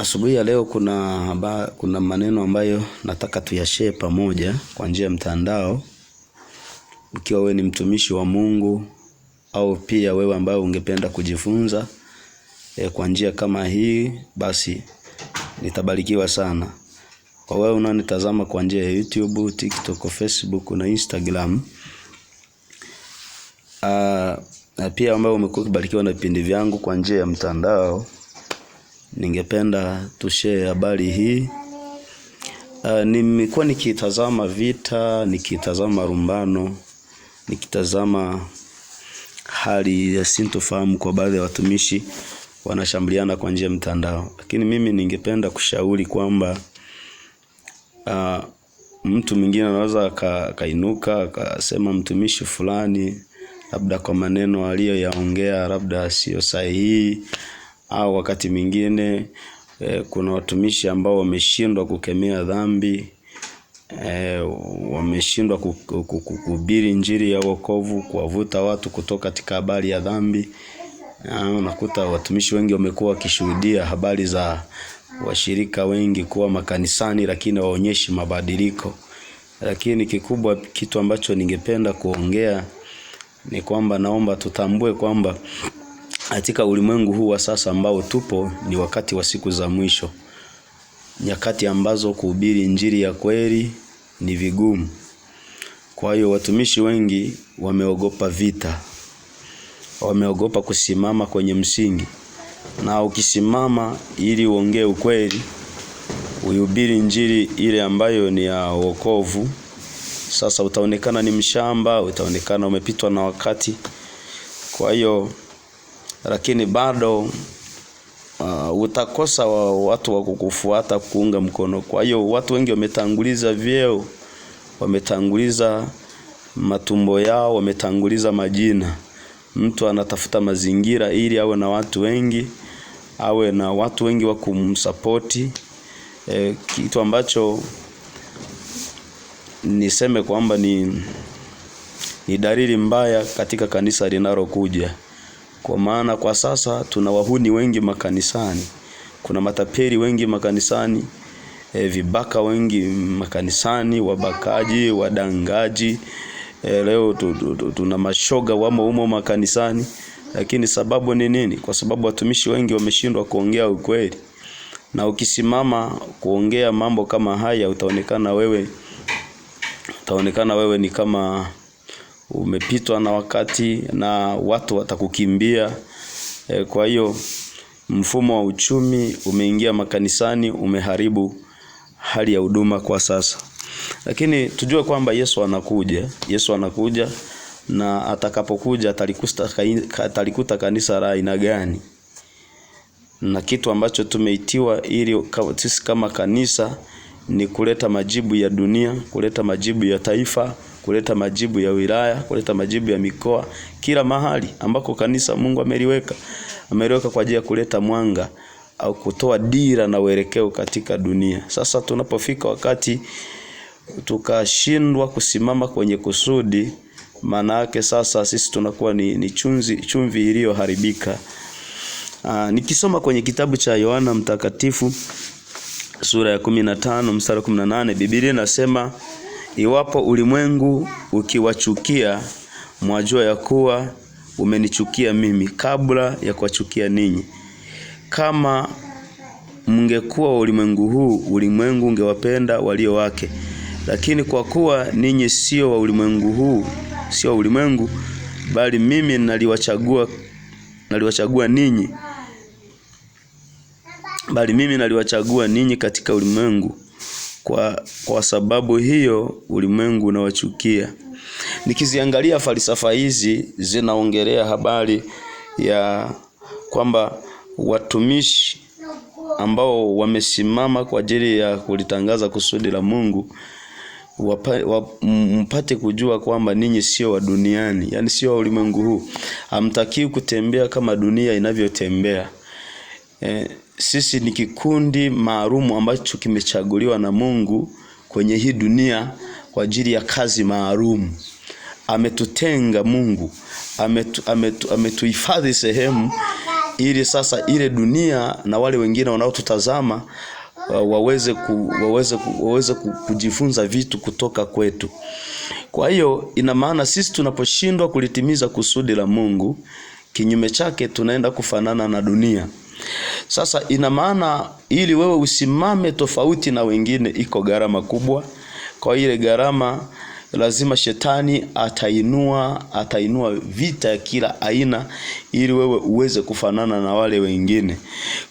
Asubuhi ya leo kuna maneno ambayo nataka tuyashare pamoja kwa njia ya mtandao. Ikiwa wewe ni mtumishi wa Mungu au pia wewe ambaye ungependa kujifunza kwa njia kama hii, basi nitabarikiwa sana. Kwa wewe unanitazama kwa njia ya YouTube, TikTok, Facebook na Instagram, na pia ambao umekuwa ukibarikiwa na vipindi vyangu kwa njia ya mtandao, ningependa tushare habari hii. Nimekuwa nikitazama vita, nikitazama rumbano, nikitazama hali ya sintofahamu kwa baadhi ya watumishi wanashambuliana kwa njia ya mtandao. Lakini mimi ningependa kushauri kwamba mtu mwingine anaweza kainuka akasema mtumishi fulani labda kwa maneno aliyoyaongea labda sio sahihi, au wakati mwingine kuna watumishi ambao wameshindwa kukemea dhambi, wameshindwa kuhubiri injili ya wokovu, kuwavuta watu kutoka katika habari ya dhambi. Unakuta watumishi wengi wamekuwa wakishuhudia habari za washirika wengi kuwa makanisani lakini waonyeshi mabadiliko. Lakini kikubwa, kitu ambacho ningependa kuongea ni kwamba naomba tutambue kwamba katika ulimwengu huu wa sasa ambao tupo ni wakati wa siku za mwisho, nyakati ambazo kuhubiri injili ya kweli ni vigumu. Kwa hiyo watumishi wengi wameogopa vita, wameogopa kusimama kwenye msingi. Na ukisimama ili uongee ukweli, uhubiri injili ile ambayo ni ya wokovu, sasa utaonekana ni mshamba, utaonekana umepitwa na wakati. Kwa hiyo lakini bado utakosa watu wa kukufuata, kuunga mkono. Kwa hiyo watu wengi wametanguliza vyeo, wametanguliza matumbo yao, wametanguliza majina. Mtu anatafuta mazingira ili awe na watu wengi, awe na watu wengi wa kumsapoti. Kitu ambacho niseme kwamba ni dalili mbaya katika kanisa linalokuja. Kwa maana kwa sasa tuna wahuni wengi makanisani, kuna matapeli wengi makanisani, vibaka wengi makanisani, wabakaji, wadangaji. Leo tuna mashoga wamo humo makanisani. Lakini sababu ni nini? Kwa sababu watumishi wengi wameshindwa kuongea ukweli. Na ukisimama kuongea mambo kama haya, utaonekana wewe ni kama umepitwa na wakati na watu watakukimbia. Kwa hiyo mfumo wa uchumi umeingia makanisani, umeharibu hali ya huduma kwa sasa. Lakini tujue kwamba Yesu anakuja, na atakapokuja atalikuta kanisa la aina gani. Na kitu ambacho tumeitiwa ili sisi kama kanisa ni kuleta majibu ya dunia, kuleta majibu ya taifa, kuleta majibu ya wilaya, kuleta majibu ya mikoa, kila mahali ambako kanisa Mungu ameliweka kwa ajili ya kuleta mwanga au kutoa dira na uelekeo katika dunia. Sasa tunapofika wakati tukashindwa kusimama kwenye kusudi, maana yake sasa sisi tunakuwa ni chumvi iliyoharibika. Nikisoma kwenye kitabu cha Yohana Mtakatifu sura ya 15 mstari 18, Biblia inasema, iwapo ulimwengu ukiwachukia, mwajua ya kuwa umenichukia mimi kabla ya kuwachukia ninyi. Kama mngekuwa ulimwengu huu, ulimwengu ungewapenda walio wake. Lakini kwa kuwa ninyi sio wa ulimwengu huu, sio ulimwengu, bali mimi naliwachagua ninyi katika ulimwengu. Kwa sababu hiyo ulimwengu unawachukia. Nikiziangalia falsafa hizi zinaongelea habari ya kwamba watumishi ambao wamesimama kwa ajili ya kulitangaza kusudi la Mungu mpate kujua kwamba ninyi sio wa duniani, yani sio wa ulimwengu huu. Hamtakiwi kutembea kama dunia inavyotembea. Sisi ni kikundi maalum ambacho kimechaguliwa na Mungu kwenye hii dunia kwa ajili ya kazi maalum. Ametutenga Mungu, ametuhifadhi sehemu ili sasa ile dunia na wale wengine wanaotutazama waweze kujifunza vitu kutoka kwetu. Kwa hiyo ina maana sisi tunaposhindwa kulitimiza kusudi la Mungu, kinyume chake tunaenda kufanana na dunia. Sasa ina maana ili wewe usimame tofauti na wengine iko gharama kubwa. Kwa ile gharama lazima shetani atainua vita ya kila aina ili wewe uweze kufanana na wale wengine.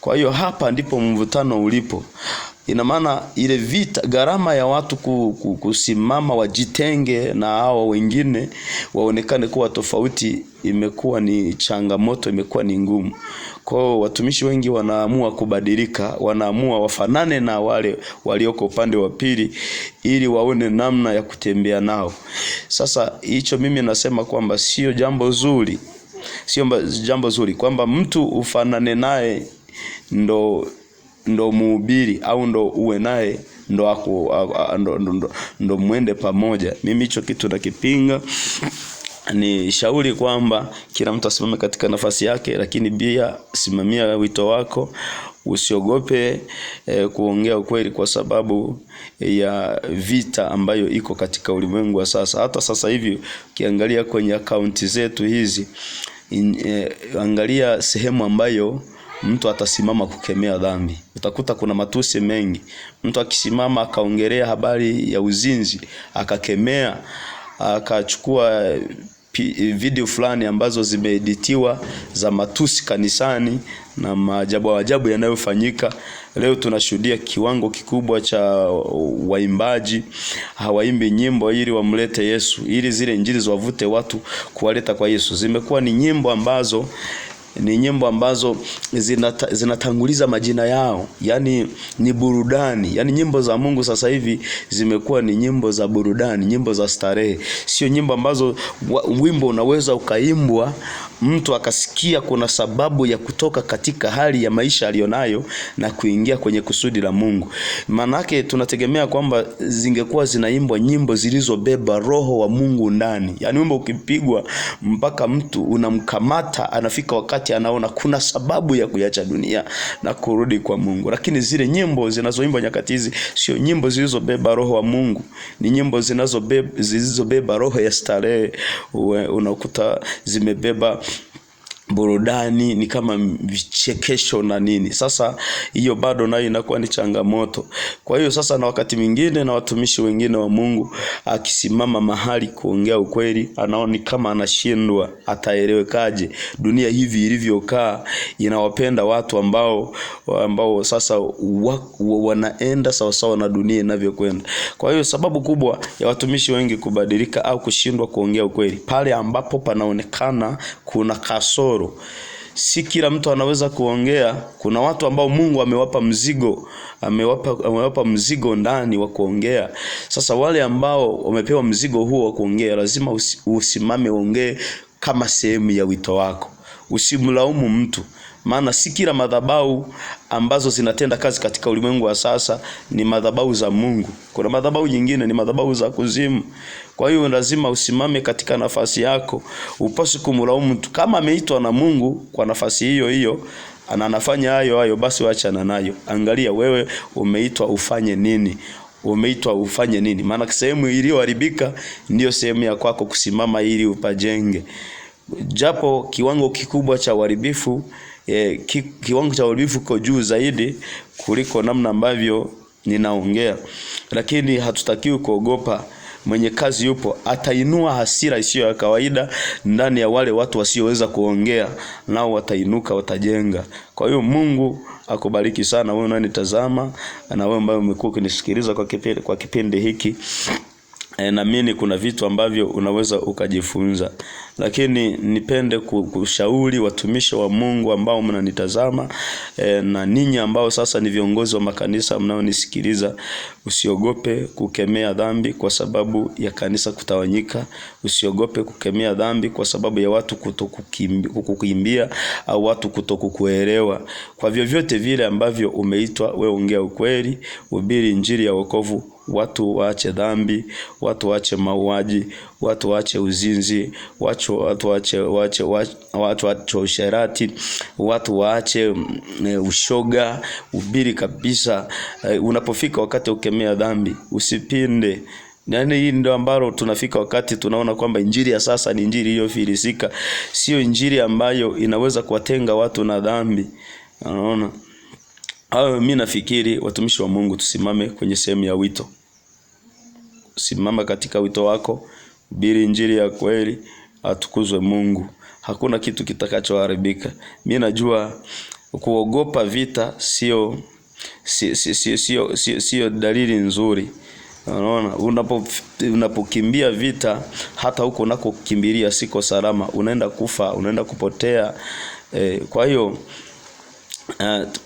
Kwa hiyo hapa ndipo mvutano ulipo. Ina maana ile vita, gharama ya watu kusimama wajitenge na hao wengine waonekane kuwa tofauti, imekuwa ni changamoto, imekuwa ni ngumu. Kwa hiyo watumishi wengi wanaamua kubadilika, wanaamua wafanane na wale walioko upande wa pili ili waone namna ya kutembea nao. Sasa hicho mimi nasema kwamba sio jambo zuri. Sio jambo zuri kwamba mtu ufanane naye ndo mhubiri au ndo uwe naye ndo muende pamoja. Mimi hicho kitu nakipinga. Ni shauri kwamba kila mtu asimame katika nafasi yake, lakini pia simamia wito wako. Usiogope kuongea ukweli kwa sababu ya vita ambayo iko katika ulimwengu wa sasa. Hata sasa hivi ukiangalia kwenye akaunti zetu hizi, angalia sehemu ambayo mtu atasimama kukemea dhambi, utakuta kuna matusi mengi. Mtu akisimama akaongelea habari ya uzinzi, akakemea, akachukua video fulani ambazo zimeeditiwa za matusi kanisani na maajabu yanayofanyika. Leo tunashuhudia kiwango kikubwa cha waimbaji hawaimbi nyimbo ili wamlete Yesu, ili zile injili ziwavute watu kuwaleta kwa Yesu. Zimekuwa ni nyimbo ambazo zinatanguliza majina yao, yani ni burudani. Yani nyimbo za Mungu sasa hivi zimekuwa ni nyimbo za burudani, nyimbo za starehe. Sio nyimbo ambazo wimbo unaweza ukaimbwa mtu akasikia kuna sababu ya kutoka katika hali ya maisha alionayo na kuingia kwenye kusudi la Mungu. Manake tunategemea kwamba zingekuwa zinaimbwa nyimbo zilizobeba roho wa Mungu ndani. Yani wimbo ukipigwa mpaka mtu unamkamata, anafika wakati anaona kuna sababu ya kuacha dunia na kurudi kwa Mungu. Lakini zile nyimbo zinazoimbwa nyakati hizi sio nyimbo zilizobeba roho wa Mungu, ni nyimbo zilizobeba roho ya starehe. Unakuta zimebeba burudani, ni kama vichekesho na nini. Sasa hiyo bado nayo inakuwa ni changamoto. Kwa hiyo sasa, na wakati mwingine na watumishi wengine wa Mungu akisimama mahali kuongea ukweli, anaona kama anashindwa, ataelewekaje? Dunia hivi ilivyokaa inawapenda watu ambao sasa wanaenda sawa sawa na dunia inavyokwenda. Kwa hiyo sababu kubwa ya watumishi wengi kubadilika au kushindwa kuongea ukweli, pale ambapo panaonekana kuna kasoro. Si kila mtu anaweza kuongea. Kuna watu ambao Mungu amewapa mzigo ndani wa kuongea. Sasa wale ambao wamepewa mzigo huo wa kuongea, lazima usimame ongee kama sehemu ya wito wako. Usimlaumu mtu, maana si kila madhabahu ambazo zinatenda kazi katika ulimwengu wa sasa ni madhabahu za Mungu. Kuna madhabahu nyingine ni madhabahu za kuzimu. Kwa hiyo lazima usimame katika nafasi yako. Upaswi kumlaumu mtu. Kama ameitwa na Mungu kwa nafasi hiyo na anafanya hayo, basi waachana nayo. Angalia wewe umeitwa ufanye nini? Maana sehemu iliyoharibika ndio sehemu ya kwako kusimama ili upajenge. Japo kiwango kikubwa cha uharibifu, kiwango cha uharibifu kiko juu zaidi kuliko namna ambavyo ninaongea, lakini hatutakiwi kuogopa. Mwenye kazi yupo, atainua hasira isiyo ya kawaida ndani ya wale watu wasioweza kuongea, nao watainuka, watajenga. Kwa hiyo Mungu akubariki sana wewe unanitazama na wewe ambaye umekuwa ukinisikiliza kwa kipindi hiki. Naamini kuna vitu ambavyo unaweza ukajifunza. Lakini nipende kushauri watumishi wa Mungu ambao mnanitazama, na ninyi ambao sasa ni viongozi wa makanisa mnaonisikiliza, usiogope kukemea dhambi kwa sababu ya kanisa kutawanyika. Usiogope kukemea dhambi kwa sababu ya watu kukukimbia au watu kutokukuelewa. Kwa vyovyote vile ambavyo umeitwa, wewe ongea ukweli, hubiri injili ya wokovu, watu waache dhambi, watu waache mauaji, watu waache uzinzi, watu waache usherati, watu waache ushoga, ubiri kabisa. Unapofika wakati ukemea dhambi, usipinde. Yaani hii ndio ambalo tunafika wakati tunaona kwamba injili ya sasa ni injili iliyofilisika, sio injili ambayo inaweza kuwatenga watu na dhambi. Unaona? Mimi nafikiri watumishi wa Mungu tusimame kwenye sehemu ya wito. Simama katika wito wako, hubiri injili ya kweli, atukuzwe Mungu. Hakuna kitu kitakachoharibika. Mimi najua kuogopa vita sio dalili nzuri. Unaona, unapokimbia vita, hata huko unakokimbilia siko salama, unaenda kufa, unaenda kupotea. Kwa hiyo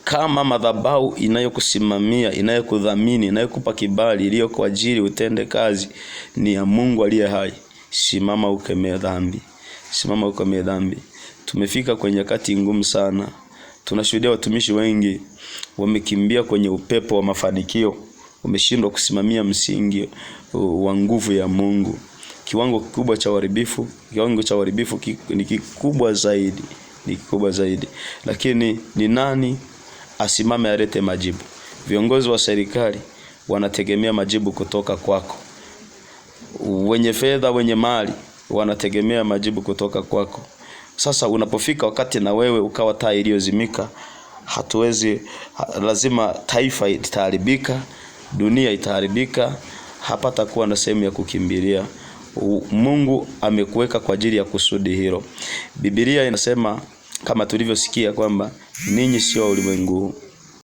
kama madhabahu inayokusimamia, inayokudhamini, inayokupa kibali, iliyo kwa ajili utende kazi ni ya Mungu aliye hai, simama ukemee dhambi. Simama ukemee dhambi. Tumefika kwenye nyakati ngumu sana. Tunashuhudia watumishi wengi wamekimbia kwenye upepo wa mafanikio, wameshindwa kusimamia msingi wa nguvu ya Mungu. Kiwango kikubwa cha uharibifu, ni kikubwa zaidi, ni kikubwa zaidi. Lakini ni nani asimame alete majibu? Viongozi wa serikali wanategemea majibu kutoka kwako. Wenye fedha, wenye mali wanategemea majibu kutoka kwako. Sasa unapofika wakati na wewe ukawa taa iliyozimika, lazima taifa itaharibika, dunia itaharibika, hapatakuwa na sehemu ya kukimbilia. Mungu amekuweka kwa ajili ya kusudi hilo. Biblia inasema kama tulivyosikia kwamba ninyi sio ulimwengu,